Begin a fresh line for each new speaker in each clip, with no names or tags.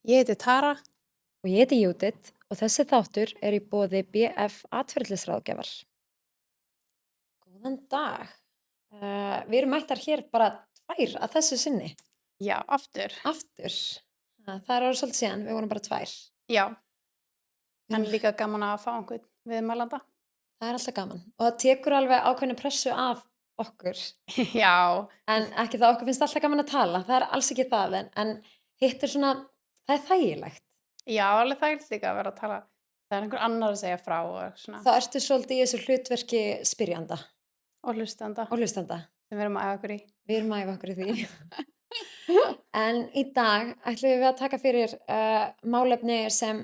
Ég heiti Tara.
Og ég heiti Judith og þessi þáttur er í boði BF atferlisráðgjafar. Góðan dag. Við erum mættar hér bara tvær að þessu sinni.
Já, aftur.
Aftur. Það er orðið svolítið síðan, við vorum bara tvær.
Já, en
Já.
líka gaman að fá einhvern viðmælanda.
Það er alltaf gaman. Og það tekur alveg ákveðna pressu af okkur.
Já,
En ekki það okkur finnst alltaf gaman að tala. Það er alls ekki það. En hitt er svona, það er þægilegt.
já, alveg þægilegt líka að vera að tala. Það er einhver annar að segja frá og svona,
Þá ertu svolítið í þessu hlutverki spyrjanda
og hlustanda
og hlustanda.
sem við erum að æfa okkur í.
Við erum að æfa okkur í því. En í dag ætlum við að taka fyrir málefni sem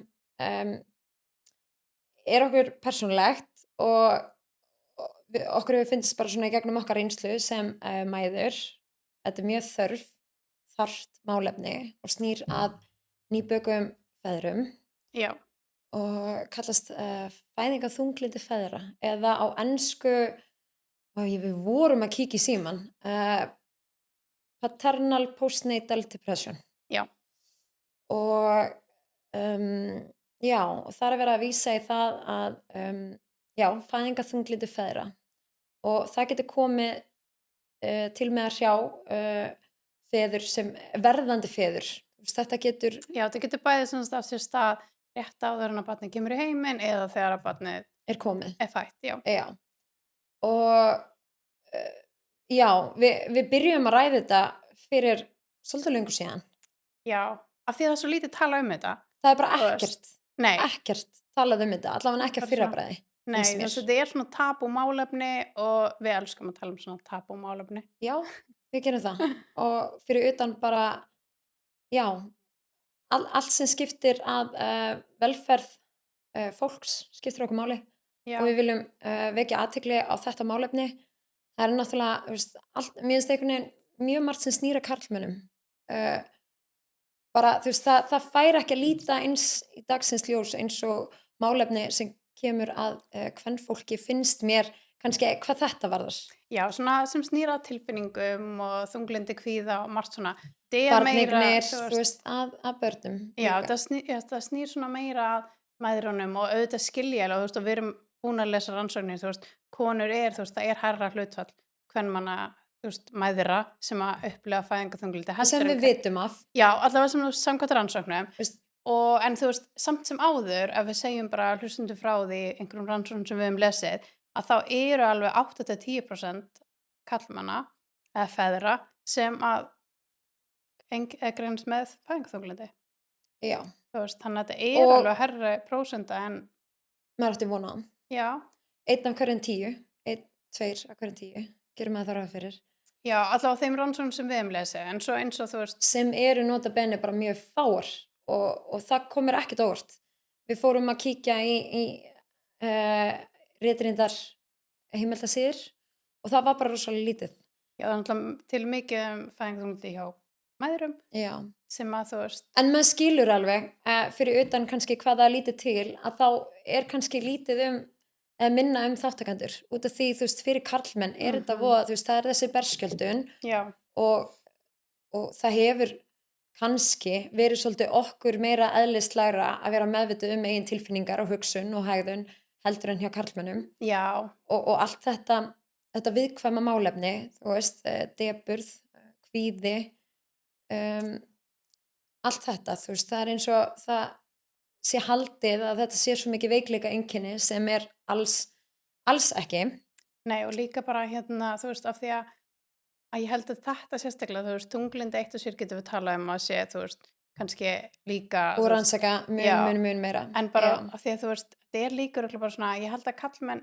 er okkur persónulegt og okkur hefur fyndist bara svona í gegnum okkar reynslu sem mæður. Þetta er mjög þarft málefni og snýr að nýbökum feðrum
Já,
og kallast fæðingarþunglyndi feðra eða á ensku, við vorum að kíkja í síman, paternal postnatal depression.
já,
Og já, og það er að vera að vísa í það að fæðingarþunglyndi feðra og það getur komið til með að hrjá feður sem verðandi feður. Þú veist, þetta getur
já, það getur bæðið sem sagt á sér stað rétt áður en að barnið kemur í heiminn eða þegar að barnið
er komið.
er fætt, já.
Já. Og já, við byrjum að ræða þetta fyrir svolítið löngu síðan.
Já, af því að það er svo lítið tala um þetta.
Það er bara
Þú veist. Nei,
ekkert talað um þetta, allavega ekki að
Bara
fyrra
svona-
bræði.
nei, þú veist, þetta er svona tabúmálefni og við elskum að tala um svona tabúmálefni.
Já, við gerum það. Og fyrir utan bara, já, allt sem skiptir að velferð fólks skiptir okkur máli.
Já,
Og við viljum vekja athygli á þetta málefni. Það er náttúrulega, þú veist, mér finnst einhvern veginn mjög margt sem snýr að karlmönnum. Bara, þú veist, það fær ekki að líta eins í dagsins ljós eins og málefni sem kemur að kvenfólki finnst mér kannski hvað þetta varðar.
já, svona sem snýra tilfinningum og þunglindi kvíða og margt svona. Það er meira,
Barneignir,
þú
þú veist, að börnum.
já,
líka.
það snýr svona meira að mæðrunum og auðvitað skilja alveg, þú veist, og við erum búin að lesa rannsóknir, þú veist, konur þú veist, það er hærra hlutfall kvenmanna, þú veist, mæðra sem að upplega fæðingarþunglyndi
Sem
heldur en
við vitum af.
já, allavega sem þú veist, samkvæmt rannsóknum
Þú veist,
en þú veist, samt sem áður ef við segjum bara hlustundu frá því einhverjum rannsóknum sem við höfum lesið að þá eru alveg 8-10% kallmanna eða feðra sem að greinast með fæðingarþunglyndi.
já,
Þú veist, þannig að þetta er
Og-
alveg herri prósenta en
maður átti vona á.
já,
1 af hverjum 10, 1, 2 af hverjum 10, gerum maður það ráð fyrir.
já, allavega þeim rannsóknum sem við höfum lesið en svo eins og þú veist,
Sem eru nota bene bara mjög fáar og það komur ekkert á óvart. Við fórum að kíkja í ritrindar heimildasíður og það var bara rosalega lítið.
já, það er náttúrulega til mikið fæðingarþunglyndi hjá mæðrum
Já.
sem að þú veist,
En maður skilur alveg fyrir utan kannski hvað það er lítið til að þá er kannski lítið minna þáttakendur út af því, þú veist, fyrir karlmenn er þetta voða, þú veist, það er þessi berskjöldun
já,
og það hefur kannski verið svolítið okkur meira eðlislægra að vera meðvituð eigin tilfinningar og hugsun og hegðun heldur en hjá karlmennum
já,
og allt þetta viðkvæma málefni, þú veist, depurð, kvíði, allt þetta, þú veist, það er eins og það sé haldið að þetta sé svo mikið veikleika einkenni sem er alls ekki.
nei og líka bara hérna, þú veist, af því að ég held að þetta sérstaklega, þú veist, þunglindi eitt og sér getum við talað um að sé, þú veist, kannski líka,
Og
þú veist,
rannsaka
já.
mun meira.
en bara
Já.
af því að þú veist, þetta er líka örugglega bara svona, ég held að kallmenn,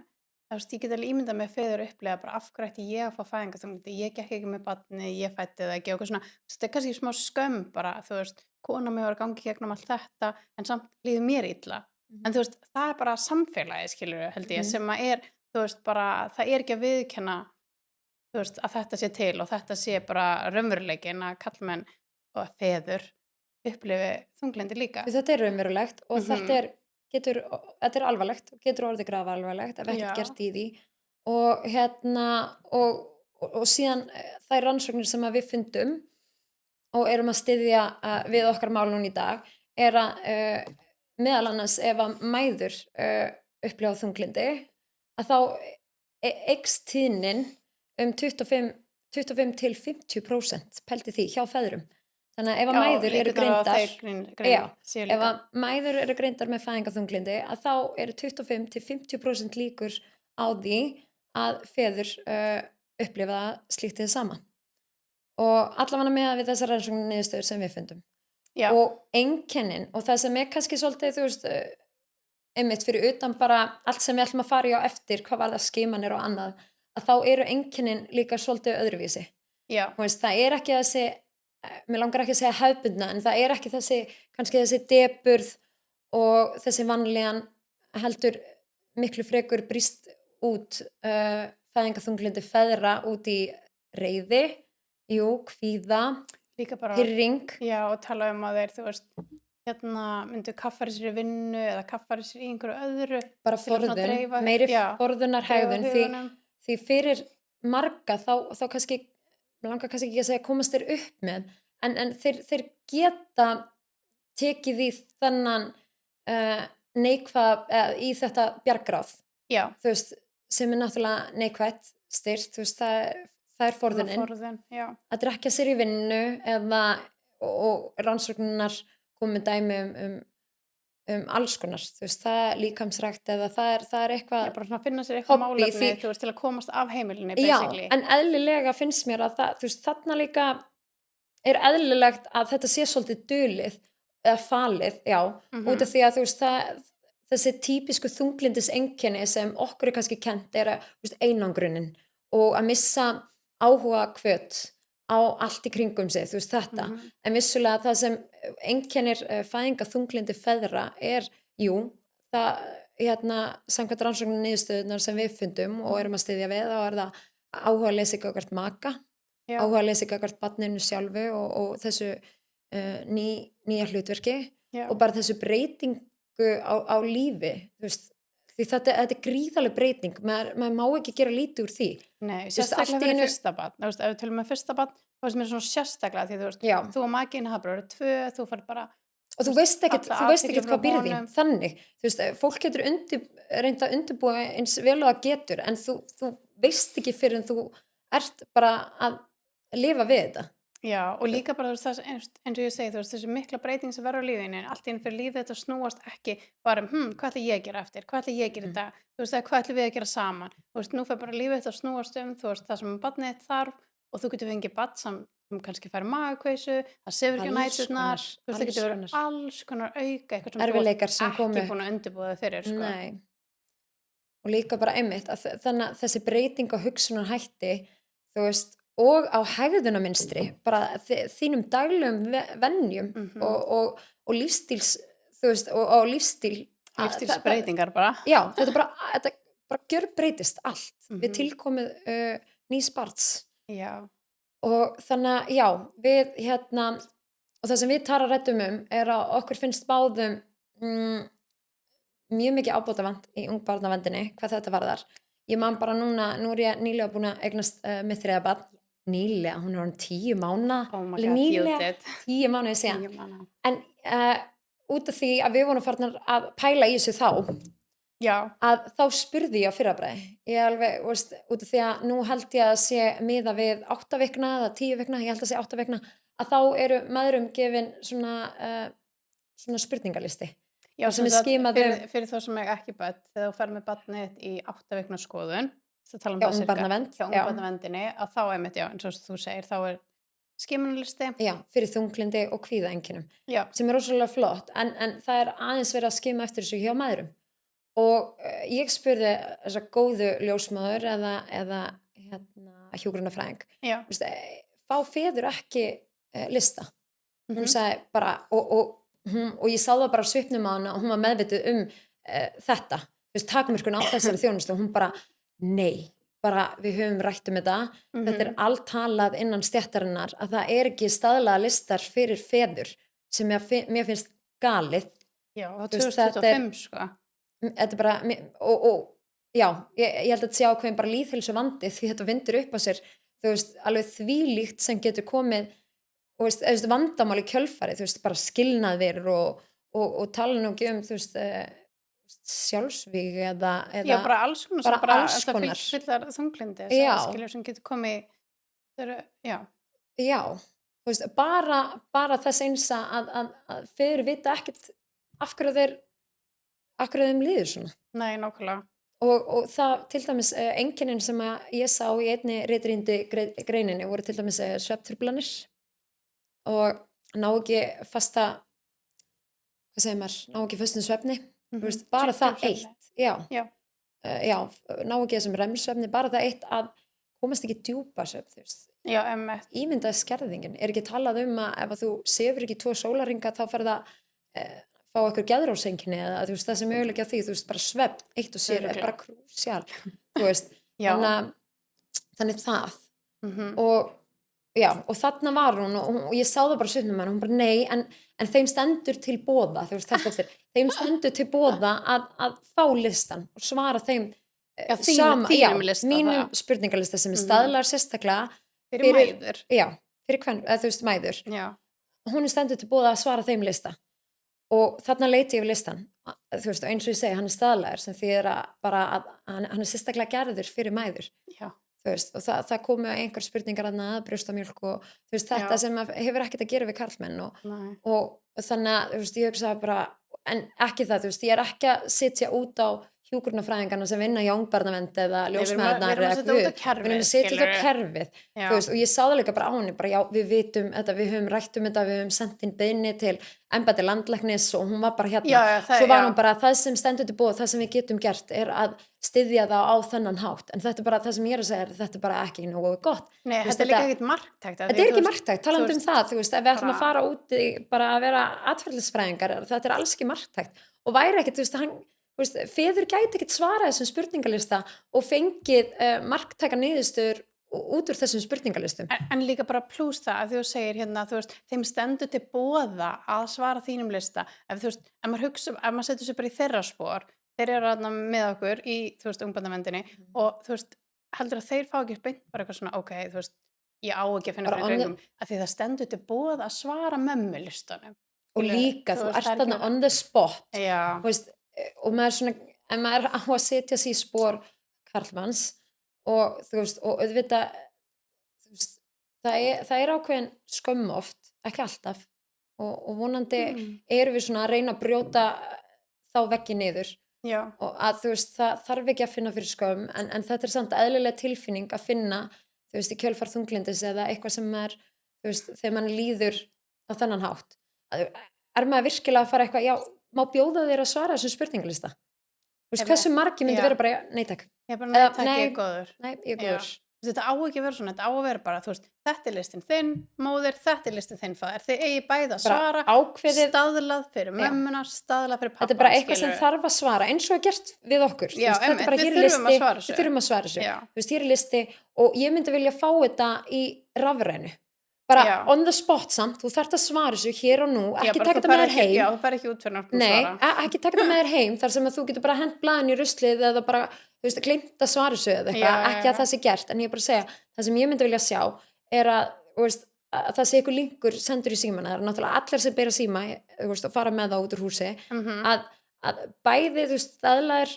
þú veist, ég get alveg ímyndað með feður upplega bara af hverju ætti ég að fá fæðingarþunglyndi, ég gekk ekki með barnið, ég fætti það ekki og eitthvað svona, þú veist, þetta er kannski smá skömm bara, þú veist, kona mig var að gangi gegnum allt þetta, en samt líður mér illa, en þú veist, það er bara samfélagið, skilur held ég, sem að þú veist, bara, það er ekki að viðurkenna, þú veist, að þetta sé til og þetta sé bara raunveruleikinn að kallmenn og feður upplifi þunglyndi líka.
Þetta er raunverulegt og
Mhm.
þetta er alvarlegt og getur orðið grafa alvarlegt ef ekkert
Já.
gert í því og og síðan þær rannsóknir sem að við fundum og erum að styðja við okkar mál núna í dag er að meðal annars ef að mæður upplifa þunglindi að þá eykst tíðnin 25 til 50% pældi því hjá feðrum. Þannig að ef að mæður eru greindar ef að mæður eru greindar með fæðingarþunglindi að þá eru 25 til 50% líkur á því að feður upplifa slíkt hið sama. Og allavega með við þessar rannsóknarniðurstöður sem við fundum. Og einkennin og það sem kannski svolítið, þú veist, einmitt fyrir utan bara allt sem við ætlum að fara í á eftir, hvað var það skimanir og annað, að þá eru einkennin líka svolítið öðruvísi. Veist, það ekki þessi, mér langar ekki að segja hefðbundna, en það ekki kannski þessi depurð og þessi vanlíðan heldur miklu frekur brýst út fæðingarþunglindi feðra út í reiði, kvíða, pirring.
Og tala um að þeir, þú veist, myndu kaffæri sér í vinnu eða kaffæri sér í einhverju öðru.
Bara forðun, meiri forðunarhegðun, því fyrir marga þá kannski, mér langar kannski ekki að segja komast þeir upp með, en þeir geta tekið í þennan neikvæða, í þetta bjargráð. Þú veist, sem náttúrulega neikvætt styrt, þú veist, það forðunin. Að drekka sér í vinnu og rannsóknar komið dæmi alls konar, þú veist, það líkamsrækt eða það eitthvað
bara svona að finna sér eitthvað málefni, þú veist, til að komast af heimilinu basically.
En eðlilega finnst mér að það, þú veist, þarna líka eðlilegt að þetta sé svolítið dulið eða falið, út af því að þú veist, þessi típisku þunglindiseinkenni sem okkur kannski kennt þú veist, einangrunin og að missa áhuga hvöt á allt í kringum sig, þú veist þetta. En vissulega það sem einkennir fæðingarþunglindi feðra það, samkvæmt rannsóknarniðurstöðurnar sem við fundum og erum að styðja við, þá það áhugaleysi gagnvart maka, áhugaleysi gagnvart barninu sjálfu og þessu nýja hlutverki og bara þessu breytingu á lífi, þú veist, því þetta gríðarleg breyting, maður má ekki gera lítið úr því.
Nei, sérstaklega fyrir fyrsta barn, þú veist, ef við tölum með fyrsta barn, þá veist mér svona sérstaklega, því þú veist, þú og maginn hafa bara 2, þú fær bara
og þú veist ekkert hvað býrði þannig, þú veist, fólk getur reynt að undirbúa eins vel og það getur, en þú veist ekki fyrir en þú ert bara að lifa við þetta.
Og líka bara, þú veist, eins og ég segi, þú veist, þessi mikla breyting sem verður á lífinu, allt inn fyrir lífið þetta snúast ekki bara hvað ætla ég að gera eftir, hvað ætla ég að gera í dag, þú veist, hvað ætla við að gera saman, þú veist, nú fer bara lífið þetta snúast þú veist, það sem barnið þarf og þú getur fengið barn sem kannski fær magakveisu, það sefur ekki næturnar, þú veist, það getur verið alls konar auka, eitthvað sem
erfiðleikar sem
þú ekki búin að undirbúa fyrir, sko.
Nei. Og líka bara einmitt, þannig að þessi breyting á hugsunarhætti, þú veist, og á hegðunarmynstri, bara þínum daglegum venjum og lífstíls, þú veist, og
lífstílsbreytingar bara.
Þetta bara gjörbreytist allt við tilkomið nýs barns. Og þannig að, við og það sem við Tara ræddum að okkur finnst báðum mjög mikið ábótavant í ungbarnavendinni, hvað þetta varðar. Ég man bara núna, nú ég nýlega búin að eignast með 3 barn. Nýlega, hún orðin 10 mánaða.
Oh my God,
nýlega, 10 mánuði síðan. En út af því að við vorum farnar að pæla í þessu að þá spurði ég á fyrrabræði. Ég alveg, veist, út af því að nú held ég að sé miða við 8 vikna eða 10 vikna, ég held að sé 8 vikna, að þá eru maðurum gefin svona spurningalisti.
Fyrir þá sem ekki börn, þegar þú fer með barnið í 8 vikna skoðun,
hjá ungbarnavendinni,
að þá einmitt, eins og þú segir, þá skimunarlisti.
Fyrir þunglindi og kvíðaeinkennum, sem rosalega flott, en það aðeins verið að skima eftir þessu hjá mæðrum. Og ég spurði þessa góðu ljósmóður eða hjúkrunarfræðing, fá feður ekki lista? Hún sagði bara, og ég sá það bara á svipnum á hana og hún var meðvituð þetta, þú veist, takmörkun á þessari þjónustu, og hún bara nei, bara við höfum rætt þetta, þetta allt talað innan stéttarinnar að það ekki staðlaða listar fyrir feður sem mér finnst galið.
Og 2025 sko.
Þetta bara, ég held að þetta sé ákveðin bara lýðheilsu vandi því þetta vindur upp á sér, þú veist, alveg þvílíkt sem getur komið, og veist, vandamál í kjölfari, þú veist, bara skilnaðir og og tala nú ekki þú veist, sjálfsvíg
Já, bara alls konar sem
bara
bara
alls
það
konar.
fyllar þunglyndi
Já.
skilur sem getur komið já,
Já, þú veist, bara þess eins að feður vita ekkert af hverju þeim líður svona.
nei, nákvæmlega.
Og það til dæmis einkennin sem að ég sá í einni ritrýndu greininni voru til dæmis svefntruflanir og ná ekki fasta, hvað segir maður, ná ekki föstum svefni, þú veist, bara það
Djúpum
eitt, já,
Já,
já, ná ekki þessum REM-svefni, bara það eitt að komast ekki djúpa svefn, þú veist,
já, emmitt.
ímyndaði skerðingin, ekki talað að ef að þú sefur ekki 2 sólarhringa þá ferð að fá eitthvað geðrófseinkenni eða þú veist það sem möguleiki á því, þú veist bara svefn eitt og sér er
Örugglega.
bara krúsjál, þú veist,
Já.
þannig það
Mhm.
og já, og þarna var hún og ég sá það bara svipnum henni, hún bara nei, en þeim stendur til boða, þú veist þetta eftir, þeim stendur til boða að fá listan og svara þeim
Já, þínum lista,
mínum
það.
spurningalista sem er
Mhm.
staðlar sérstaklega
Fyrir mæður.
já, fyrir hvern, eða þú veist mæður
Já,
hún er stendur til boða að svara þeim lista og þarna leiti ég við listan þú veist, og eins og ég segi, hann er staðlaður sem þýðir að bara að hann er sérstaklega gerður fyrir mæður,
já,
þú veist, og það komu einhver spurningar að brjóstamjólk og þú veist, þetta
Já.
sem hefur ekkert að gera við karlmenn
nei.
og þannig að, þú veist, ég hugsaði bara en ekki það, þú veist, ég er ekki að sitja út á hjúkrunarfræðingarna sem vinna hjá ungbarnavernd eða
Nei, við erum
ljósmæðurnar
að
eða
setja út á
guð,
kerfið,
við erum að setja út á
skilurðu.
kerfið
Já.
þú veist, og ég sá það líka bara á henni bara já, við vitum þetta, við höfum rætt þetta, við höfum sendt inn beiðni til embætti landlæknis og hún var bara hérna,
Já, það-
svo var
já.
hún bara það sem stendur til boða, það sem við getum gert er að styðja það á þennan hátt en þetta er bara það sem ég er að segja, þetta er bara ekki nógu gott.
Nei,
Þú veist,
þetta er líka ekkert marktækt.
Þetta er ekki marktækt, talandi um það, þú veist, ef við ætlum
bara-
að fara út í bara að vera atferðlisfræðingar, þetta er alls ekki marktækt og væri ekkert, þú veist, þú veist, feður gæti ekkert svarað þessum spurningalista og fengið marktæka niðurstöður út úr þessum spurningalistum.
En líka bara plús það að þú segir hérna, þú veist, þeim stendur til boða að svara þínum lista. Ef þú veist, ef maður setur sér bara í þeirra spor, þeir eru þarna með okkur í, þú veist, ungbarnaverndinni og þú veist, heldur að þeir fá ekki beint bara eitthvað svona, ok, þú veist, ég á ekki að finna
Bara
fyrir
on the-
göngum, að því það stendur til boða að svara mömmulistanum.
Og líka, þú
veist,
ert
það er
þarna
ekki-
on the spot,
Já,
þú veist, og maður svona, ef maður á að setja sig í spor karlmanns og þú veist, og auðvitað, þú veist, það er ákveðin skömm oft, ekki alltaf, og vonandi erum við svona að reyna að brjóta þá veggi niður
já,
og að þú veist, það þarf ekki að finna fyrir skömm en þetta er samt eðlilega tilfinning að finna, þú veist, í kjölfar þunglindis eða eitthvað sem er, þú veist, þegar mann líður á þennan hátt. Er maður virkilega að fara eitthvað, já, má bjóða þér að svara þessum spurningalista? Þú veist,
Ef-
hversu margi myndi
já.
vera bara, nei takk,
ég er bara neitt
nei.
ekki góður.
nei, ég er
Já.
góður.
Þetta á ekki að vera svona, þetta á að vera bara, þú veist, þetta er listin þinn, móðir, þetta er listin þinn faðir, þið eigi bæði að svara,
Bara ákveðið,
staðlað fyrir mömmuna, staðlað fyrir pappa.
þetta er bara eitthvað sem þarf að svara, eins og er gert við okkur. Þú
Já,
veist, þetta
einmitt,
er bara
við
hér er
þurfum að
listi,
svara þessu.
við þurfum að svara þessu.
Já,
Þú veist, hér er listi og ég myndi vilja fá þetta í rafrænu. Bara
Já.
on the spot samt, þú þarft að svara þessu hér og nú,
já,
ekki
bara
taka
þú
þetta með
ferð
þér heim.
Já, þú fer ekki út fyrir náttúrulega
Nei,
svara.
ekki taka þetta með þér heim þar sem að þú getur bara hent blaðin í ruslið eða bara, þú veist, gleymt að svara þessu eða eitthvað,
Já,
ekki að það sé gert en ég er bara að segja, það sem ég myndi vilja sjá er að, þú veist, að það sé ykkur linkur sendur í símana, það er náttúrulega allir sem bera síma, þú veist, og fara með það út úr húsi
Mhm.
að bæði, þú veist, staðlaðir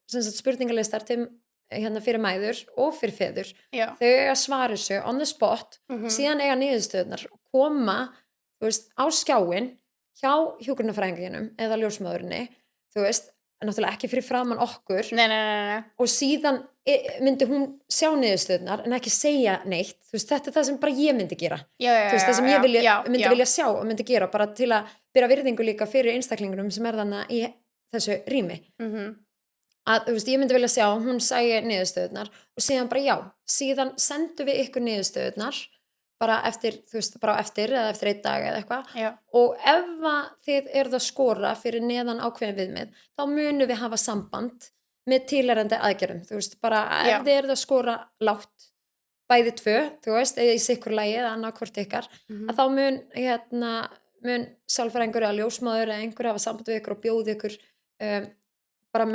sem sagt spurningalistar til hérna fyrir mæður og fyrir feður
Já,
þau eiga að svara þessu on the spot
mhm.
síðan eiga niðurstöðunar koma, þú veist, á skjáin hjá hjúkrunarfræðinginum eða ljósmóðurinni, þú veist náttúrulega ekki fyrir framan okkur
Nei.
og síðan myndi hún sjá niðurstöðunar en ekki segja neitt, þú veist, þetta er það sem bara ég myndi gera,
Já,
þú veist, það sem ég myndi
já.
vilja sjá og myndi gera bara til að bera virðingu líka fyrir einstaklingunum sem er þannig í þessu rými
Mhm.
að, þú veist, ég myndi vilja sjá hún sæi niðurstöðunar og síðan bara já, síðan sendum við ykkur niðurstöðunar bara eftir, þú veist, bara á eftir eða eftir 1 dag eða eitthvað
Já,
og ef að þið eruð að skora fyrir neðan ákveðin viðmið, þá munum við hafa samband með tilærandi aðgerðum, þú veist, bara
Já.
ef þið eruð að skora lágt bæði 2, þú veist, eða í sikkur lagi eða annað hvort ykkar,
mhm.
að þá mun sálfræðingur eða ljósmóður eða einhver hafa samband við ykkur og bjóði ykkur bara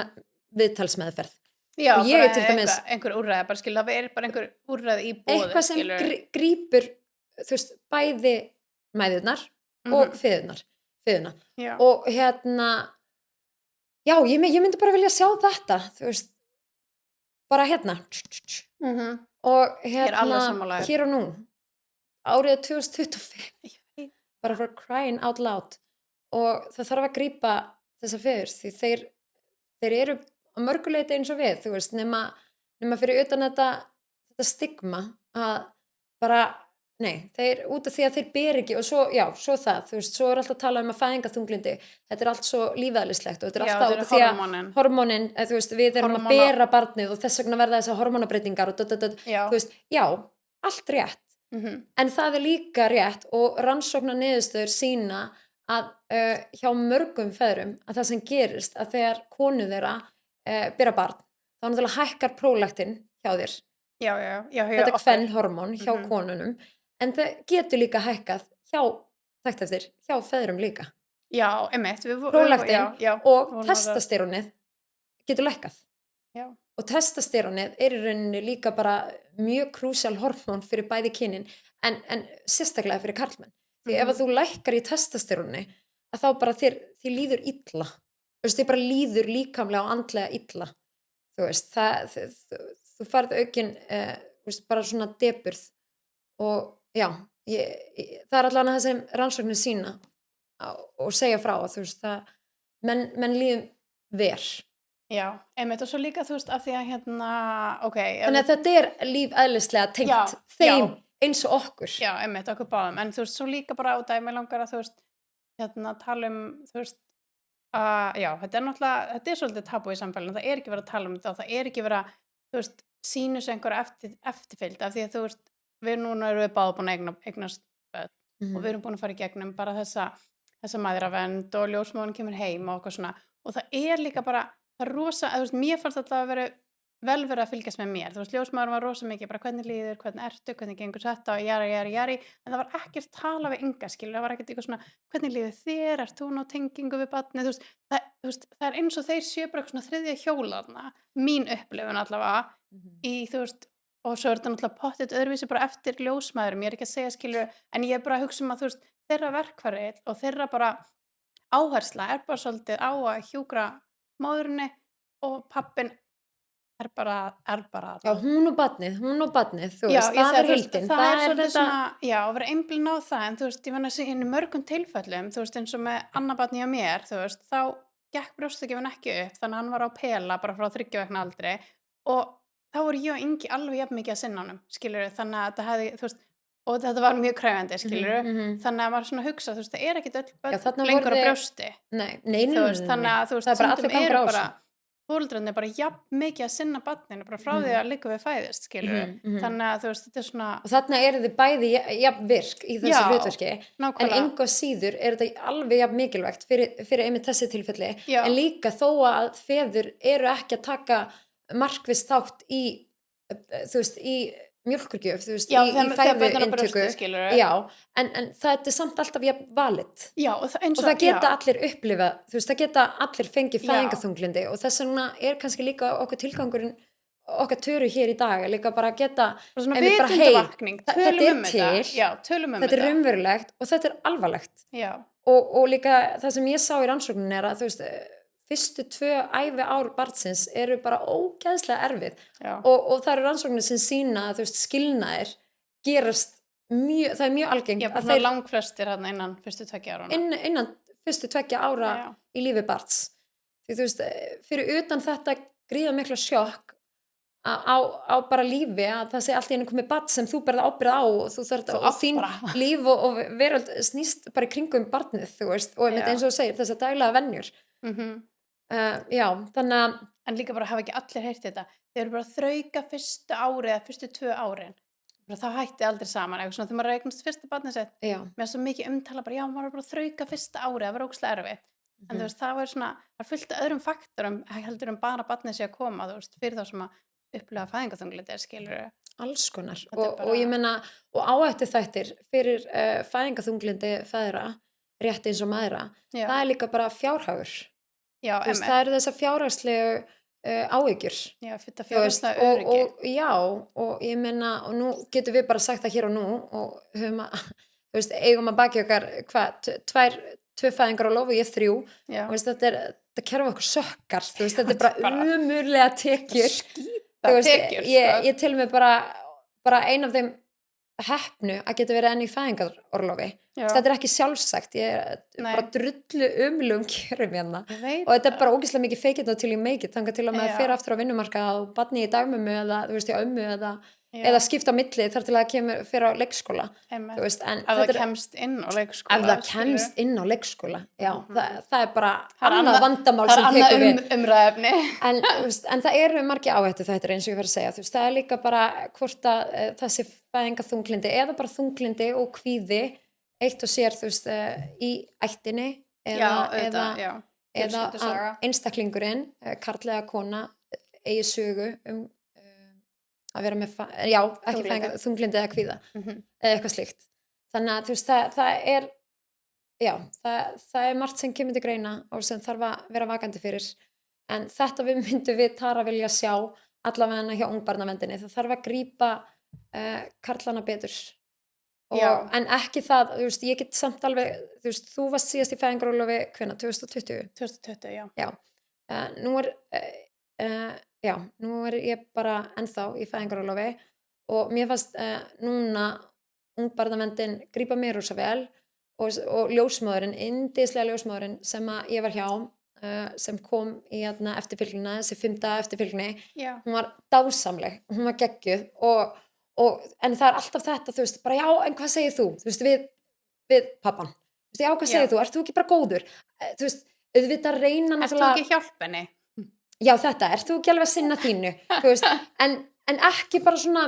viðtalsmeðferð.
Já,
og ég
bara
er til dæmis
einhver úrræði, bara skilja, það er bara einhver úrræði í bóði,
eitthvað sem grípur, þú veist, bæði mæðurnar og feðurnar. fiðuna
Já.
og já, ég myndi bara vilja sjá þetta, þú veist, bara og
Ég er alveg sammála þér.
hér og nú, árið 2025,
Ég veit.
bara for crying out loud og það þarf að grípa þessa feður því þeir eru á mörguleiti eins og við, þú veist, nema fyrir utan þetta stigma að bara, nei, þeir út af því að þeir ber ekki og svo, já, svo það, þú veist, svo er alltaf að tala um að fæðingarþunglindi, þetta er allt svo lífeðlislegt og þetta er
Já,
alltaf
þetta
út
eru
af því að
hormónin.
hormónin, þú veist, við erum að bera barnið og þess vegna verða þessar hormónabreytingar og
Já.
þú veist, já, allt rétt. En það er líka rétt og rannsóknar niðurstöður sýna að hjá mörgum feðrum að það sem gerist að þegar konu þeirra bera barn, þá náttúrulega hækkar prólaktin hjá þér.
Já,
Þetta er kvenhormón hjá konunum, en það getur líka hækkað hjá feðrum líka.
Já, einmitt.
Prólaktin
Já,
og testosterónið getur lækkað.
Já.
Og testosterónið er í rauninni líka bara mjög krúsjál hormón fyrir bæði kynin, en sérstaklega fyrir karlmenn. Því ef að þú lækkar í testosteróni, að þá bara þér líður illa. Þú veist, þér bara líður líkamlega og andlega illa. Þú veist, þú færð aukin, bara svona deburð og já, það er allavega það sem rannsóknir sýna og segja frá að þú veist, menn líðum ver.
Já, einmitt og svo líka þú veist af því að
Þannig að þetta er lífeðlislega tengt þeim eins og okkur.
Já, einmitt, okkur báðum, en þú veist, svo líka bara á dæmi langar að þú veist, tala þú veist, já, þetta er náttúrulega, þetta er svolítið tabú í samfélaginu, það er ekki verið að tala þetta og það er ekki verið að, þú veist, sýnu sig einhverja eftirfylgd af því að þú veist, núna erum við báða búin að eignast börn og við erum búin að fara í gegnum bara þessa mæðravernd og ljósmóðin kemur heim og okkur svona og það er líka bara, það er rosa, þú veist, mér fannst alltaf að vera vel verið að fylgjast með mér, þú veist, ljósmóðin var rosa mikið bara hvernig líður, hvernig ertu, hvernig gengur þetta og jari, en það var ekkert tala við ynga, skilur, það var ekkert eitthvað svona hvernig líður þér, ert þú ná tengingu við barnið, þú veist, það er eins og þeir séu bara eitthvað svona þriðja hjóla þarna, mín upplifun allavega í, þú veist, og svo er þetta náttúrulega pottet öðruvísi bara eftir ljósmæðurum, ég er ekki að segja skilur, en ég er bara að hugsa að þú veist, þeirra verkfæri og þeirra bara áhersla er bara svolítið á að hjúkra móðurinni og pappin er bara
Já, hún og barnið, þú
Já,
veist,
ég
það
segi,
er
þú veist,
heildin,
það er svolítið
þetta
svona, já, að vera einblín á það, en þú veist, ég menna í mörgum tilfellum, þú veist, eins og með annað barni hjá mér, þú veist, þá gekk brjóstakjöfin ekki upp, þannig að hann var á pela bara frá 3 vikna aldri og þá voru ég og Ingi alveg jafn mikið að sinna honum, skilurðu, þannig að þetta hefði, þú veist, og þetta var mjög krefjandi, skilurðu, þannig að maður svona hugsa, þú veist, það er ekkit öll börn lengur á brjósti,
Nei,
þú veist, þannig að þú veist,
það er bara allir
stundum
gangur
eru
á
bara
þessu.
fóreldrarnir bara jafn mikið að sinna barninu, bara frá því að líka við fæðist, skilurðu, þannig að þú veist, þetta er svona
Og þarna eru þið bæði jafn virk í þessu hlutverki, en
nákvæmlega,
engu að síður er þetta alveg jafn mikilvægt fyrir einmitt þessi tilfelli,
Já.
en líka þó að feður eru ekki að taka markvisst þátt í, þú veist, í mjólkurgjöf, þú veist,
Já,
í
þegar börn eru á
fæðuinntöku,
brjósti, skilurðu.
já, en það er samt alltaf jafn valid.
Já, og eins
Og það geta
já.
allir upplifað, þú veist, það geta allir fengið
Já.
fæðingarþunglindi og þess vegna er kannski líka okkur tilgangurinn, okkar töru hér í dag, líka bara að geta,
Bara svona
einmitt bara,
vitundavakning,
þetta
tölum
er
um þetta.
til,
Já, tölum um
þetta er raunverulegt og þetta er alvarlegt.
Já,
Og líka það sem ég sá í rannsókninni er að, þú veist, fyrstu 2 ævi ár barnsins eru bara ógeðslega erfið
já,
og það eru rannsóknir sem sýna að, þú veist, skilnaðir gerast mjög, það er mjög algengt
já, bara
að
svona
þeir
langflestir hérna innan fyrstu 2 ára.
innan fyrstu 2 ára
Já.
í lífi barns. Því þú veist, fyrir utan þetta gríða mikla sjokk á bara lífi að það sé allt í einu komið barn sem þú berð ábyrgð á og þú þarft og
átt
þín
bara.
líf og veröld snýst bara í kringum barnið, þú veist, og einmitt
Já.
eins og þú segir þess að daglega venjur. Já, þannig að
En líka bara hafa ekki allir heyrt þetta. Þeir eru bara að þrauka fyrstu ári eða fyrstu 2 árin. Bara þá hætti aldrei saman, eitthvað svona þegar maður eignast fyrsta barnið sitt.
já,
Mér er svo mikið umtala bara, já, maður er bara að þrauka fyrsta ári, það var ógustlega erfitt. En þú veist, það var svona, það er fullt af öðrum faktorum heldur bara barnið sé að koma, þú veist, fyrir þá sem að upplega fæðingarþunglindi, skilur
alls konar
Þetta er
og ég meina, og áhættu þættir fyrir fæðingarþunglindi feðra, rétt eins og mæðra,
Já,
það er líka bara fjárhagur.
já,
Þú veist, það eru þessar fjárhagslegu áhyggjur.
Já, þetta
Þú veist,
fjárhagslega öryggi.
og já, og ég meina, og nú getum við bara sagt það hér og nú og höfum að, þú veist, eigum að baki okkar, 2 fæðingarorlof og ég 3
Já.
og þetta kerfi okkur sökkar, þú veist, þetta
þetta er
bara
bara
umurlega tekjur,
skýta tekjur,
ég til mig bara ein af þeim heppnu að geta verið enn í fæðingarorlofi. Þetta er ekki sjálfsagt, ég bara drullu umlugum kjörum hérna og þetta er bara ógeðslega mikið fake it until you make it, þangað til að maður fer aftur á vinnumarkað og barni í dagmömmu eða þú veist, ömmu eða skipta á milli þar til að fer á leikskóla, þú veist, en
ef það kemst inn á leikskóla,
ef það kemst inn á leikskóla, já, það er bara annað vandamál sem tekur við,
umræðefni.
en það eru margir áhættu þættir eins og ég var að segja, þú veist, það er líka bara hvort að það sé fæðingarþunglyndi eða bara þunglyndi og kvíði eitt og sér, þú veist, í ættinni eða að einstaklingurinn, karl eða kona, eigi sögu að vera með ekki fæðingar, þunglindi eða kvíða eða eitthvað slíkt, þannig að þú veist, það er margt sem kemur til greina og sem þarf að vera vakandi fyrir, en þetta myndum við Tara vilja sjá allavega hjá ungbarnaverndinni, það þarf að grípa karlana betur en ekki það, þú veist, ég get samt alveg, þú veist, þú varst síðast í fæðingarorlofi hvenær, 2020, já. Nú er ég bara ennþá í fæðingarorlofi og mér fannst núna ungbarnaverndin grípa mér rosa vel og ljósmóðurinn, yndislega ljósmóðurinn sem að ég var hjá sem kom í eftirfylgnina, þessi 5 daga eftirfylgni, hún var dásamleg, hún var geggjuð en það er alltaf þetta, þú veist, bara já, en hvað segir þú? Þú veist, við pappan, þú veist, já, hvað segir þú? Ert þú ekki bara góður? Þú veist, auðvitað reyna
náttúrulega. Ert þú ekki hjálp henni?
Já, ert þú ekki alveg að sinna þínu? Þú veist, en ekki bara svona,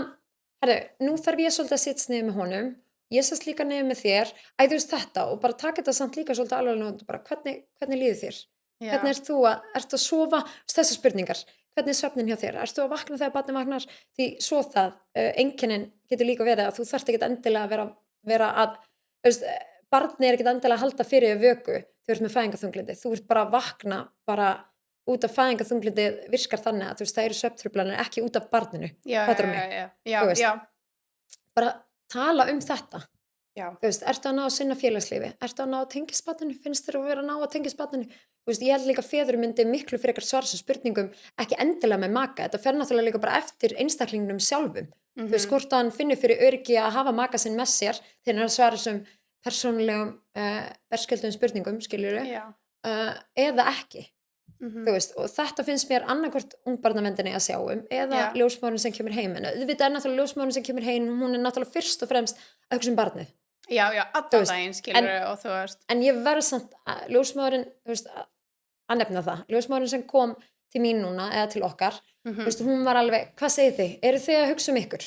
nú þarf ég svolítið að sitja niður með honum, ég sest líka niður með þér, þú veist þetta, og bara taka þetta samt líka svolítið alveg, bara hvernig líður þér? Hvernig ertu að sofa? Þessar spurningar. Hvernig er svefnin hjá þér? Ertu að vakna þegar barnið vaknar? Því svo einkennin getur líka verið að þú þarft ekki endilega að vera að, barnið er ekki endilega að halda fyrir vöku þegar þú ert með fæðingarþunglyndi. Þú ert bara að vakna bara út af fæðingarþunglyndi virkar þannig að þú veist, það eru svefntruflanir ekki út af barninu.
Já.
Bara tala um þetta. Þú veist, ertu að ná að sinna félagslífi? Ertu að ná að tengja barninu? Finnst þér að vera að ná að tengja barninu? Þú veist, ég held líka feður myndi miklu frekar svara sem spurningum, ekki endilega með maka, þetta fer náttúrulega líka bara eftir einstaklingnum sjálfum. Þú veist, hvort hann finnur fyrir öryggi að hafa maka sinn með sér þegar hann svara sem persónulegum berskjöldum spurningum, skiljuru, eða ekki. Þú veist, og þetta finnst mér annarkvort ungbarnaverndinni að sjá eða ljósmóðurinn sem kemur heim, en auðvitað er náttúrulega ljósmóðurinn sem kemur heim, hún er náttúrulega fyrst og fremst að hugsa barnið.
Já, allan daginn, skilur, og þú veist. En
ég verð samt að ljósmóðurinn, þú veist, að nefna það, ljósmóðurinn sem kom til mín núna, eða til okkar, þú veist, hún var alveg, hvað segir þið? Eru þið að hugsa ykkur?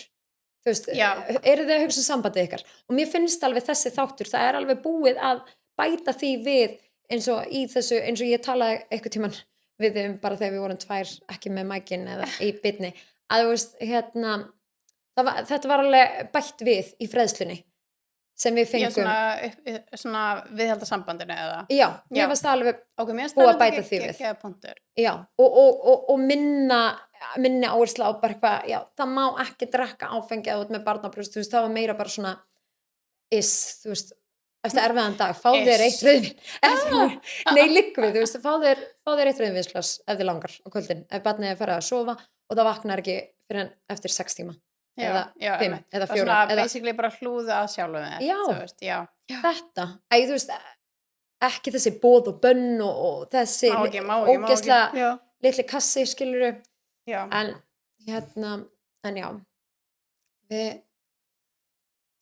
Þú veist, eru þið að hugsa sambandið ykkar? Og mér finnst alveg þessi þáttur, það er alveg búið að bæta því við eins og í þessu, eins og ég talaði eitthvað tíman við bara þegar við vorum 2 ekki með mækin eða í bitni, að þú veist, þetta var alveg bætt við í fræðslunni sem við fengum.
Já, svona viðhalda sambandinu eða?
Já, mér varst það alveg búið að bæta því við. Já, og minni áherslu á bara eitthvað, já, það má ekki drekka áfengi eða út með barnabrjóst, þú veist, það var meira bara svona þú veist, eftir erfiðan dag, fá þér eitt rauðvín. Nei, liggvið, þú veist, fá þér eitt rauðvínsglas ef þið langar á kvöldin, ef barnið er farið að sofa og það vaknar ekki fyrir en eftir 6 tíma. Eða 5 eða 4.
Það er svona basically bara hlúða að sjálfum þér.
Já, þetta. Þú veist, ekki þessi boð og bönn og þessi ógeðslega litli kassi, skilurðu. En en já,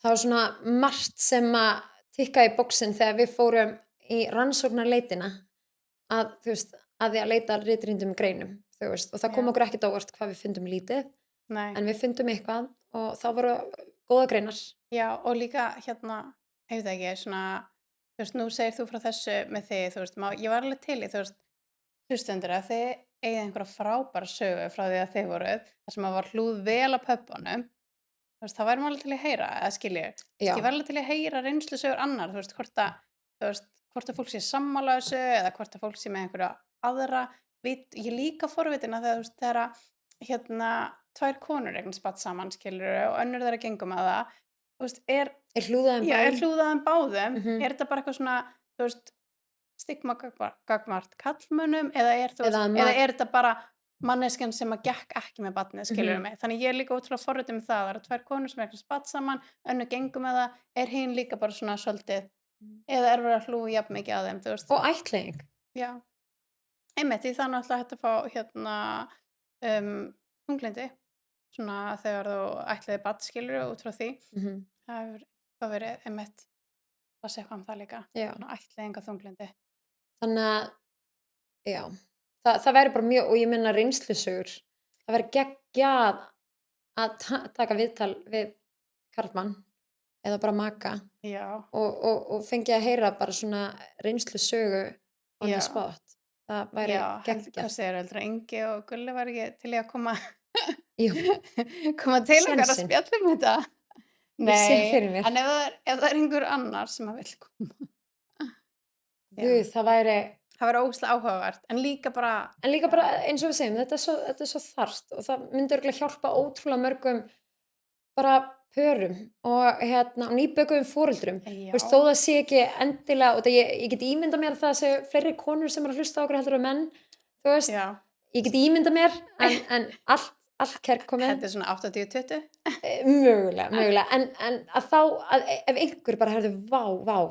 það var svona margt sem að tikka í boxin þegar við fórum í rannsóknarleitina að, þú veist, að því að leita ritrýndum greinum, þú veist, og það kom okkur ekkert á óvart hvað við fundum lítið. Nei. En við fundum eitthvað og þá voru góða greinar. Já, og líka hefur það ekki, svona, þú veist, nú segir þú frá þessu með þig, þú veist, ég var alveg til í, þú veist, hlustendur að þið eigið einhverja frábæra sögu frá því að þið voruð, þar sem að var hlúð vel að pöppunum, þú veist, það væri maður alveg til að heyra, eða skilju, ég var alveg til að heyra reynslu sögur annar, þú veist, hvort að fólk sé sammála þessu, eða hvort að fólk sé með einhverja aðra, ég líka forvitin að það, þú veist, þegar 2 konur eignast barn saman, skilur, og önnur þeirra gengum að það, þú veist, er hlúðaðan báðum, er þetta bara eitthvað svona, þú veist,
stigma gagnvart karlmönnum eða
eða
eða er þetta bara manneskjan sem að gekk ekki með barnið, skilurðu
mhm,
mig? Þannig ég er líka ótrúlega forvitin með það. Það eru tvær konur sem eignast barn saman, önnur gengur með það, er hin líka bara svona svolítið eða er verið að hlúa jafn mikið að þeim, þú veist?
og ættleiðing.
Já, einmitt, því það er náttúrulega hægt að fá þunglyndi, svona þegar þú ættleiðir barn, skilurðu, út frá því.
Mhm,
Það hefur eitthvað verið einmitt að segja eitthvað um það líka,
já,
svona ættleiðingar þunglyndi.
þannig að já, það væri bara mjög og ég meina reynslusögur, það væri geggjað að taka viðtal við karlmann eða bara maka
Já,
og fengi að heyra bara svona reynslusögu on the
já,
spot. Það væri
hvað
geggjað.
segir heldur Ingi og Gulli var ekki til í að koma
Jú,
koma til okkar að
sénsinn.
spjalla um þetta?
Ég sé
Nei,
fyrir mér.
en ef það er einhver annar sem að vil koma. Já,
Guð, það væri
það verður ógeðslega áhugavert, en líka bara,
en líka bara
já,
eins og við segjum, þetta er svo þarft og það myndi örugglega hjálpa ótrúlega mörgum bara pörum og og nýbökuðum foreldrum. Þú
já,
veist, þó það sé ekki endilega og það ég get ímyndað mér að það séu fleiri konur sem eru að hlusta á okkur heldur en menn, þú veist,
já,
ég get ímyndað mér en allt kærkomið,
þetta er svona 80-20.
mögulega en að þá, ef einhver bara herðu, vá,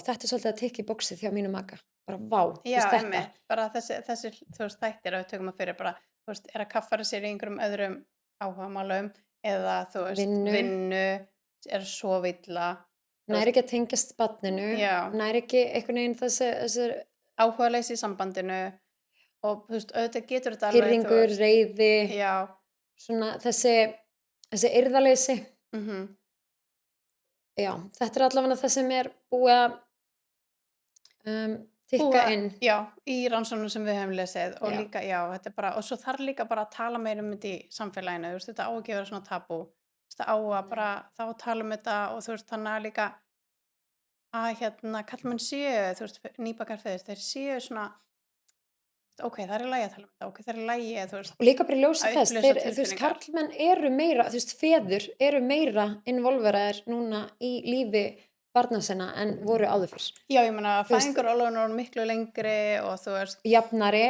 þetta er svolítið að tikka í boxið hjá mínum maka, bara vá, þú
Já,
veist þetta,
einmitt, bara þessi, þú veist, þættir að við tökum að fyrir bara, þú veist, er að kaffara sér í einhverjum öðrum áhugamálum eða, þú veist,
vinnu,
vinnu, er að sofa illa, þú
næri
veist,
ekki að tengjast barninu,
já,
næri ekki einhvern veginn þessi
áhugaleysi í sambandinu og, þú veist, auðvitað getur þetta alveg, þú
pirringur,
veist,
reiði,
já,
svona þessi yrðaleysi, já, þetta er allavega það sem er búið að tikka
búa,
inn,
já, í rannsóknum sem við höfum lesið og
já,
líka, já, þetta er bara, og svo þarf líka bara að tala meira um þetta í samfélaginu, þú veist, þetta á ekki að vera svona tabú, þú veist, það á að bara, þá að tala um þetta og þú veist, þannig að líka að kallmenn séu, þú veist, nýbakar feður, þeir séu svona, ok, það er í lagi að tala um þetta, ok, það er í lagi, þú veist,
og líka bara í ljósi
að
þess,
upplýsa
þú veist,
tilfinningar.
karlmenn eru meira, þú veist, feður eru meira involveraðir núna í lífi barna sinna en voru áður fyrr.
Já, ég meina,
Þú veist,
fæðingarorlofin er miklu lengri og þú veist,
jafnari,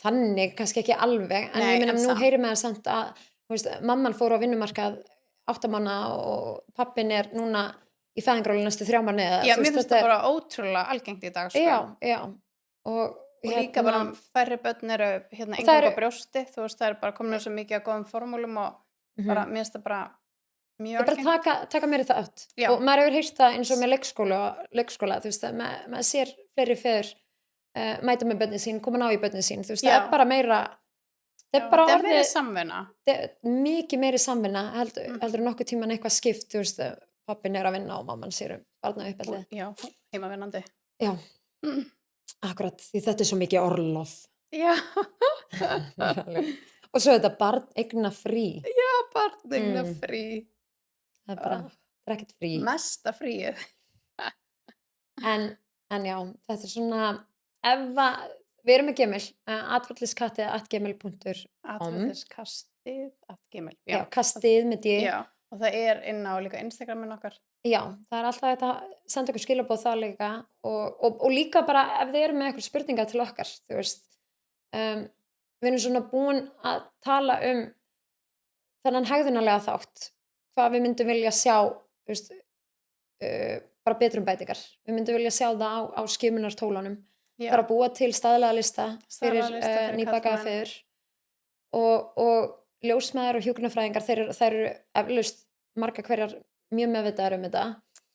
þannig, kannski ekki alveg, en ég
nei,
meina,
en
nú
samt,
heyrir maður samt að, þú veist, mamman fór á vinnumarkað 8 mánaða og pappin er núna í fæðingarorlofi næstu 3 mánuði,
já,
þú
mér
veist,
finnst það bara ótrúlega algengt í dag, sko.
já, og
Og líka bara færri börn eru
og það
eingöngu
eru,
á brjósti, þú veist, það er bara komin svo mikið að góðum formúlum og bara, mér finnst það bara
það
mjög
er bara
algengt.
taka meiri það átt
Já,
og maður hefur heyrt það eins og með leikskóla, þú veist, að maður sér fleiri feður mæta með börnin sín, koma ná í börnin sín, þú veist, það
já,
er bara meira, það
já,
er bara
þetta er verið
orðið
samvinna.
mikið meiri samvinna
Mm.
heldur nokkuð tíman eitthvað skipt, þú veist, pappin er að vinna og mamman sér barna uppeldið.
Já, heimavinnandi.
Já,
Mm.
akkurat, því þetta er svo mikið orlof.
Já,
Og svo þetta barn eigna frí.
já, barnegna
Mm,
frí.
það er bara,
Ah,
það er ekkert frí.
mesta fríið.
En já, þetta er svona, við erum með Gmail, atvalliskatti@gmail.com,
Atferliskastið@gmail.
já,
Já,
kastið með D.
já, og það er inn á líka Instagramin okkar.
Já, það er alltaf þetta, senda okkur skilabóð það líka og líka bara ef þið eru með eitthvað spurningar til okkar, þú veist, við erum svona búin að tala um þennan hegðunarlega þátt, hvað við myndum vilja sjá, þú veist, bara betrumbætingar. Við myndum vilja sjá það á skimunartólunum. Það er
Já,
að búa til staðlaða lista fyrir
staðlaða lista fyrir
nýbakaða
karlmenn.
feður og ljósmæður og hjúkrunarfræðingar, þær eru eflaust margar hverjar mjög meðvitaðar um þetta,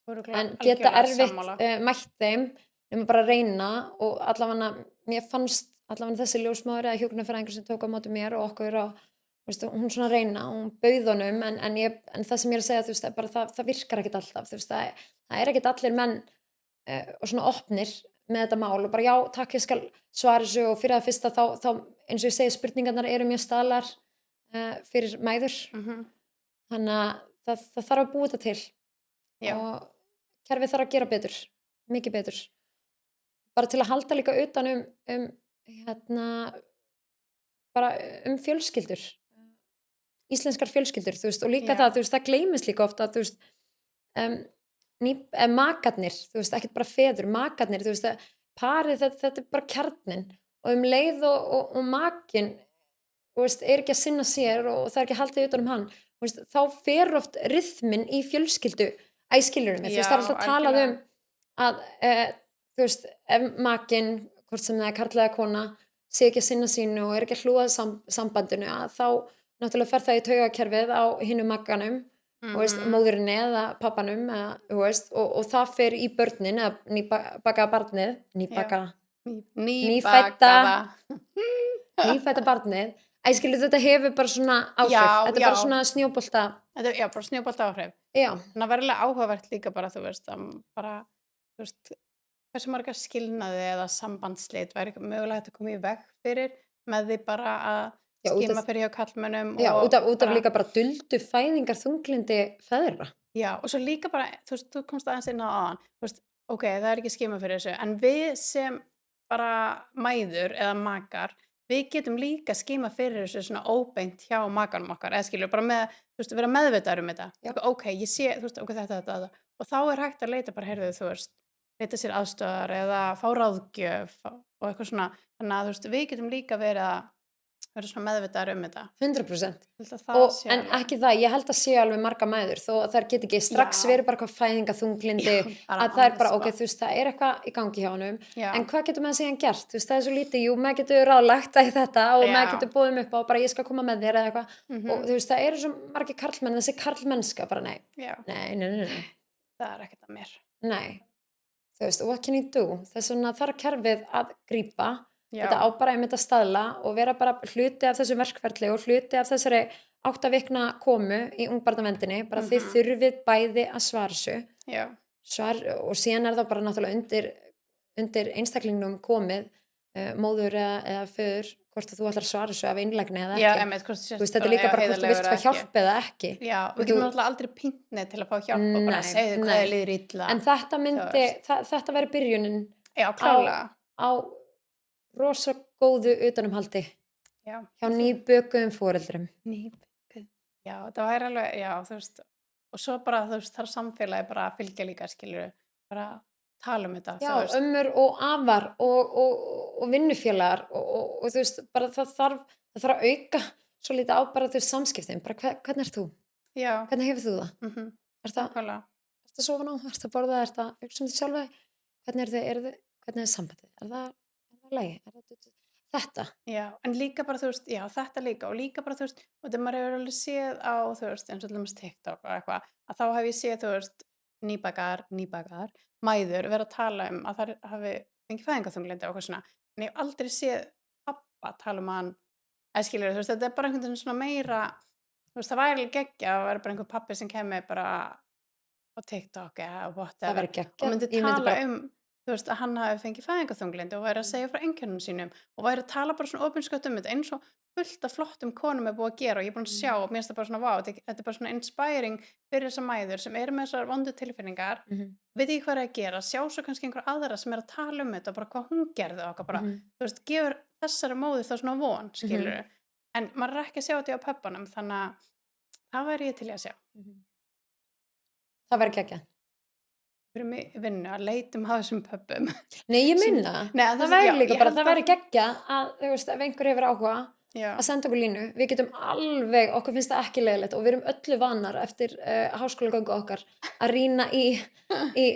Örugglega
en geta
algjörlega
erfitt
sammála.
mætt þeim nema bara að reyna og allavega, mér fannst allavega þessi ljósmæður eða hjúkrunarfræðingur sem tók á móti mér og okkur og veist, hún svona reyna og hún bauð honum en það sem ég er að segja, þú veist, bara það virkar ekkert alltaf, þú veist, það er ekkert allir menn og svona opnir með þetta mál og bara já, takk, ég skal svara þessu og fyrir það fyrsta þá eins og ég segi, spurningarnar eru mjög staðlar fyrir mæður, þannig að það þarf að búa þetta til
Já,
og kerfið þarf að gera betur, mikið betur, bara til að halda líka utan bara fjölskyldur, íslenskar fjölskyldur, þú veist, og líka
já,
það, þú veist, það gleymist líka ofta, þú veist, makarnir, þú veist, ekkert bara feður, makarnir, þú veist, parið, þetta bara kjarninn og leið og makinn ekki að sinna sér og það ekki haldið utan hann þá fer oft ryþminn í fjölskyldu skilurðu mig, það alltaf talað að ef makinn, hvort sem það karl eða kona sé ekki að sinna sínu og ekki að hlúa sambandinu að þá náttúrulega fer það í taugakerfið á hinum makanum móðurinni eða pappanum og það fer í börnin eða nýbakaða barnið nýfædda barnið þetta hefur bara svona áhrif þetta bara svona snjóbolta
bara snjóbolta áhrif það var alveg áhugavert líka bara bara hversu marga skilnaði eða sambandsslit væri mögulega að koma í veg fyrir með því bara að skima fyrir hjá karlmönnum
út af líka bara duldu fæðingar þunglindi feðra
og svo líka bara þú komst aðeins inn á áðan ok, það er ekki skima fyrir þessu en við sem bara mæður eða makar við getum líka skima fyrir þessu svona óbeint hjá makanum okkar eða skilur bara með, vera meðvitaður þetta ok, ég sé, þetta og þá er hægt að leita bara, heyrðu, leita sér aðstöðar eða fá ráðgjöf og eitthvað svona, þannig að við getum líka verið að vera svona meðvitaður þetta
100% en ekki það, ég held að séu alveg marga mæður þó að það get ekki strax verið bara eitthvað fæðingaþunglindi að það er bara, ok, það er eitthvað í gangi hjá honum en hvað getur maður síðan gert, það er svo lítið maður getur ráðlagt að þetta og maður getur búið upp á bara ég skal koma með þér eða eitthvað og það eru svo margir karlmenn þessi karlmennska bara nei
það er ekkert að mér
what can you do þess vegna þarf kerfið að grípa þetta á bara þetta staðla og vera bara hluti af þessu verkferli og hluti af þessari 8 vikna komu í ungbarnavendinni bara þið þurfið bæði að svara þessu og síðan er það bara náttúrulega undir einstaklingnum komið móður eða föður hvort þú ætlar að svara þessu af einlægni eða ekki þetta er líka bara hvort þú vilt fá hjálp eða ekki
við getum náttúrulega aldrei píntnið til að fá hjálp og bara segja hvað þið líður illa
en þetta væri byrjunin á rosa góðu utanumhaldi hjá nýbökuðum foreldrum
það væri alveg og svo bara þarf samfélagi bara að fylgja líka skilur bara tala þetta
ömmur og afar og vinnufélagar og bara það þarf að auka svo lítið á bara samskiptin bara hvernig ert þú? Hvernig hefur þú það? Ertu að sofa ná? Ertu að borða? Ertu að hugsa þig sjálfa? Hvernig er sambandið? Er það lagi? Þetta?
En líka bara þetta líka og líka bara og þegar maður hefur alveg séð á eins og TikTok og eitthvað að þá hef ég séð nýbakaðar mæður vera að tala að það hafi fengið fæðingarþunglyndi og eitthvað svona en ég hef aldrei séð pappa tala hann skilur þetta er bara einhvern veginn svona meira það væri alveg geggja að vera bara einhver pappi sem kemur bara á TikTok eða whatever og myndi tala að hann hafi fengið fæðingarþunglyndi og væri að segja frá einkennum sínum og væri að tala bara svona opinskátt þetta eins og fullt af flottum konum er búið að gera og ég er búin að sjá og mér finnst það bara svona þetta er bara svona inspiring fyrir þessar mæður sem eru með þessar vondu tilfinningar veit ekki hvað er að gera, sjá svo kannski einhver aðra sem er að tala þetta bara hvað hún gerði og bara, gefur þessari móður þá svona von, skilur en maður er ekki að sjá þetta á pöppunum þannig að það væri ég til að sjá
það væri geggjað
fyrir mig vinnu að leitum að þessum pöppum
nei, ég minna, það væri líka bara það væri geggjað að, ef einhver hefur áhuga að senda okkur línu, við getum alveg okkur finnst það ekki leiðilegt og við erum öllu vanar eftir háskólagöngu okkar að rýna í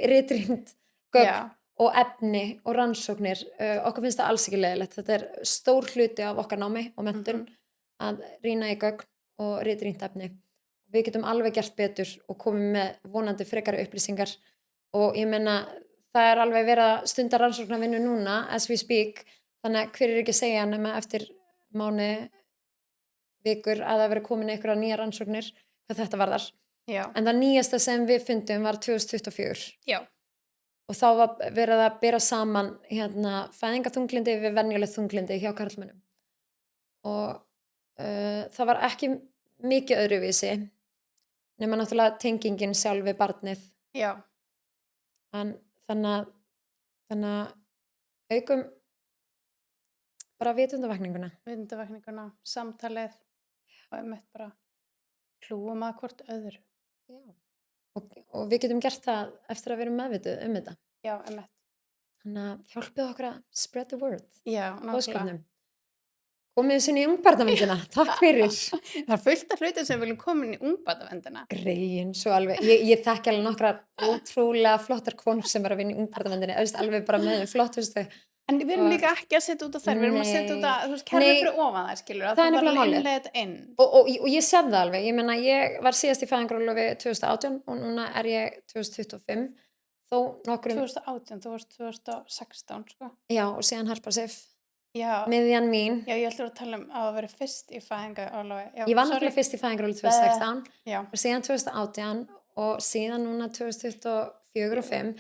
ritrýnd gögn og efni og rannsóknir okkur finnst það alls ekki leiðilegt þetta er stór hluti af okkar námi og menntun að rýna í gögn og ritrýnd efni við getum alveg gert betur og komið með vonandi frekari upplýsingar og ég meina það er alveg verið að stunda rannsóknarvinnu núna as we speak þannig að hver er ekki að segja nema eftir mánuði, vikur að það verið komin einhverja nýja rannsóknir hvað þetta varðar en það nýjasta sem við fundum var 2024 og þá var verið að bera saman fæðingarþunglindi við venjulegt þunglindi hjá karlmönnum og það var ekki mikið öðruvísi nema náttúrulega tengingin sjálf við barnið en þannig að aukum bara vitundavakninguna, samtalið og bara hlúum að hvort öðru og við getum gert það eftir að við erum meðvituð þetta Þannig að hjálpið okkur að spread the word.
Já, nákvæmlega.
Boðskapnum. Komið þið sinni í ungbarnavendina. Takk fyrir.
Það er fullt af hlutum sem viljum koma inn í ungbarnavendina.
Greyin, svo alveg. Ég þekki alveg nokkrar ótrúlega flottar konur sem er að vinna í ungbarnavendinni. Alveg bara með þeim flottustu.
En við erum
Og-
líka ekki að setja út á þær, við erum að setja út að, þú veist, kerfið
Nei.
fyrir ofan þær, skilur,
Það er
þú þarf
nefnilega
að
málið.
innleiða þetta inn.
Og ég sé það alveg. Ég meina, ég var síðast í fæðingarorlofi 2018 og núna er ég 2025. Þó nokkrum,
2018, þú varst 2016, sko.
já, og síðan Harpa Sif.
Já,
Miðjan mín.
já, ég ætla að tala um að vera fyrst í fæðingarorlofi. Já,
Ég var
sorry.
náttúrulega fyrst í fæðingarorlofi 2016
Já,
og síðan 2018 og síðan núna 2024 og 5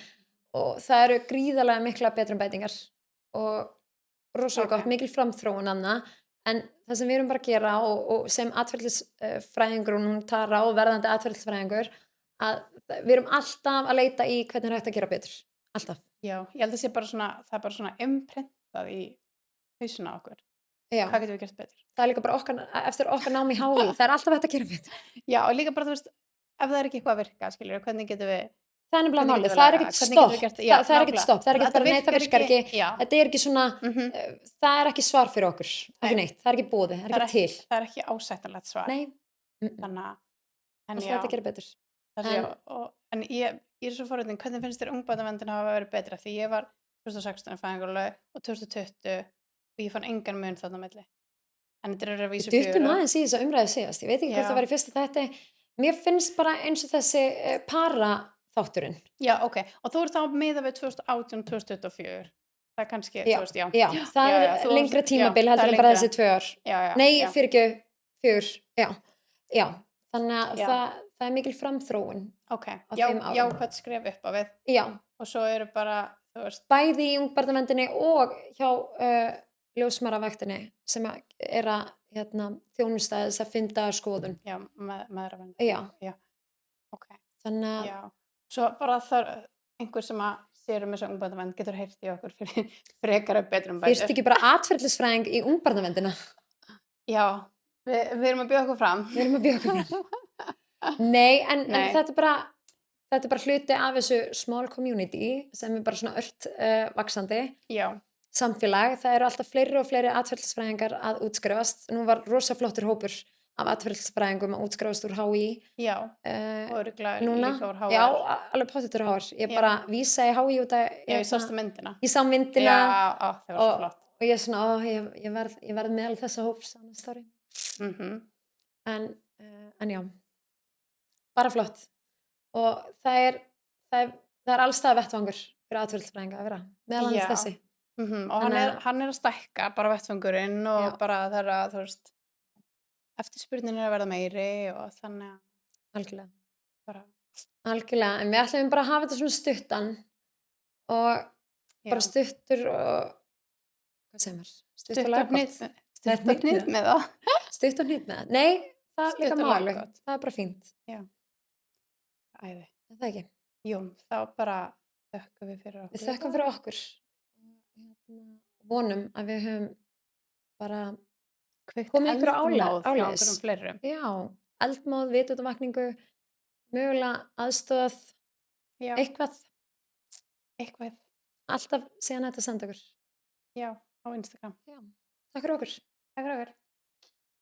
og það eru gríðarlega mikla betrumbætingar og rosalega
Ok.
gott, mikil framþróun annað, en það sem við erum bara að gera og sem atferlisfræðingur og nú Tara og verðandi atferlisfræðingur að við erum alltaf að leita í hvernig er hægt að gera betur, alltaf.
já, ég held að sé bara svona, það er bara svona imprintað í hausuna á okkur.
Já,
Hvað getum við gert betur?
það er líka bara okkar, eftir okkar nám í HÍ, það er alltaf hægt að gera betur.
Já, og líka bara, þú veist, ef það er ekki eitthvað að virka, skilur, hvernig getum við,
Það er nefnilega
Hvernig
málið,
getum við
það er
lagað?
ekkert
Hvernig getum
stopp,
við gert- já,
það er ekkert
nákvæmlega.
stopp, það er ekkert
Þetta
bara nei, það virkar ekki,
Já,
þetta er ekki svona,
mhm.
það er ekki svar fyrir okkur,
Nei.
ekki neitt, það er ekki búið, það er
Það er
ekki til.
það er ekki ásættanlegt svar.
Nei,
Þannig að, en
það
já,
er þetta að gera betur.
það
en-
sé, en ég er svo forvitin, hvernig finnst þér ungbarnavendin hafa verið betra? Því ég var 2016 í fæðingarorlofi og 2020 og ég fann engan mun þarna á milli. En þetta er að vísu
Við duttum
4 ár.
aðeins í þessa umræðu síðast, ég veit ekki hvort
Já.
það var í fyrsta þætti, mér finnst bara eins og þessi para þátturinn.
Já, ok. Og þú ert þá að miða við 2018 og 2024. Það er kannski,
Já,
þú veist, já.
já, það
Já,
er
já, þú
lengra
varst-
tímabil
já,
heldur
það er
en bara
lengra.
þessi 2 ár.
Já, já.
Nei,
já.
fyrir ekki, 4, já, þannig að
Já.
það er mikil framþróun,
Ok,
á
já,
þeim árum.
jákvætt skref upp á við
já,
og svo eru bara, þú veist,
bæði í ungbarnavendinni og hjá ljósmaravæktinni sem er að þjónusta þess að fynda skoðun.
já, meðravend.
Já.
Já, ok,
Þannig að
já. Svo bara þar, einhver sem að sér um þessu ungbarnavend getur heyrt í okkur fyrir frekara betrum
fyrst ekki bara atferðlisfræðing í ungbarnavendina.
Já, við erum að bjóða okkur fram.
Við erum að bjóða okkur fram. Nei, en
Nei.
þetta er bara hluti af þessu small community sem er bara svona ört vaxandi
Já,
samfélag. Það eru alltaf fleiri og fleiri atferðlisfræðingar að útskrifast. Nú var rosa flottur hópur af atferðlisfræðingum að útskrifast úr HÍ.
já, og örugglega
Núna,
líka úr HR.
já, alveg pottitur HR. Ég
Já.
bara vísa í HÍ út að
Já, ég sástu myndina.
ég sá myndina
Já, á, það var svo
og-
flott.
og ég er svona, ég verð meðal þessa hóps á næsta ári. En já, bara flott. Og það er allstað vettvangur fyrir atferðlisfræðinga að vera, meðal annars
Já.
þessi.
Og
Þannig
hann er að stækka, bara vettvangurinn og
Já.
bara það er að, þú veist, eftirspurnin er að verða meiri og þannig að
Algjörlega.
bara,
Algjörlega, en við ætlum bara að hafa þetta svona stuttan og
já.
bara stuttur og hvað segir maður? Stutt og
Stutt og
laggott.
hnýtt með það.
Stutt og hnýtt með það. Nei, það er
Stutt
líka
og
máli.
laggott.
Það er bara fínt.
Æði.
Er það ekki?
Jú, þá bara þökkum við fyrir okkur.
Við þökkum fyrir okkur. Vonum að við höfum bara komið ykkur á
eldmóð hjá
áleiðis.
einhverjum fleirum.
Já, eldmóð, vitundavakningu, mögulega aðstöð,
Já, eitthvað.
alltaf síðan þetta senda okkur.
Já, á Instagram.
Já, takk fyrir okkur.
Takk fyrir okkur.